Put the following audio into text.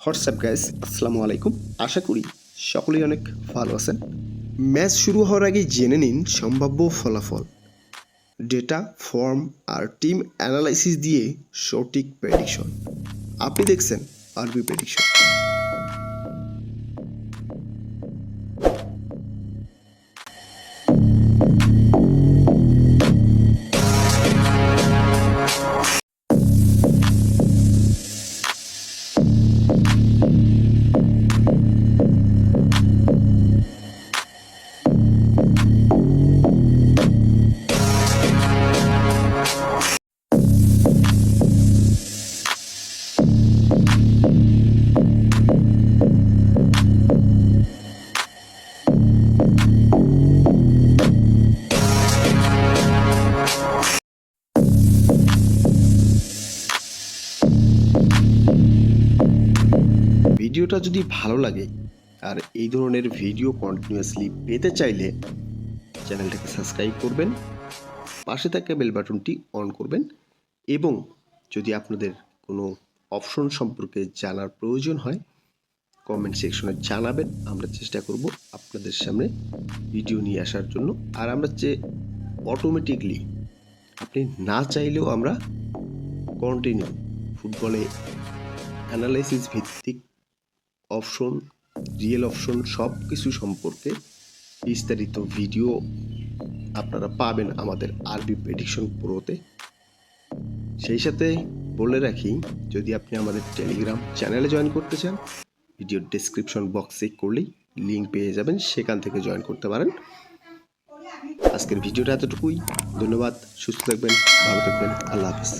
WhatsApp guys, আসসালামু আলাইকুম। আশা করি সকলেই অনেক ভালো আছেন। ম্যাচ শুরু হওয়ার আগে জেনে নিন সম্ভাব্য ফলাফল, ডেটা, ফর্ম আর টিম অ্যানালাইসিস দিয়ে সঠিক প্রেডিকশন। আপনি দেখছেন আরবি প্রেডিকশন। ভিডিওটা যদি ভালো লাগে আর এই ধরনের ভিডিও কন্টিনিউয়াসলি পেতে চাইলে চ্যানেলটাকে সাবস্ক্রাইব করবেন, পাশে থাকা বেল বাটনটি অন করবেন এবং যদি আপনাদের কোনো অপশন সম্পর্কে জানার প্রয়োজন হয় কমেন্ট সেকশনে জানাবেন। আমরা চেষ্টা করব আপনাদের সামনে ভিডিও নিয়ে আসার জন্য। আর আমরা অটোমেটিকলি আপনি না চাইলেও আমরা কন্টিনিউ ফুটবলে অ্যানালাইসিস ভিত্তিক অপশন, রিয়েল অপশন সব কিছু সম্পর্কে বিস্তারিত ভিডিও আপনারা পাবেন আমাদের আরবি প্রেডিকশন প্রোতে। সেই সাথে বলে রাখি, যদি আপনি আমাদের টেলিগ্রাম চ্যানেলে জয়েন করতে চান, ভিডিওর ডেসক্রিপশন বক্সে করলেই লিঙ্ক পেয়ে যাবেন, সেখান থেকে জয়েন করতে পারেন। আজকের ভিডিওটা এতটুকুই। ধন্যবাদ, সুস্থ থাকবেন, ভালো থাকবেন, আল্লাহ হাফিজ।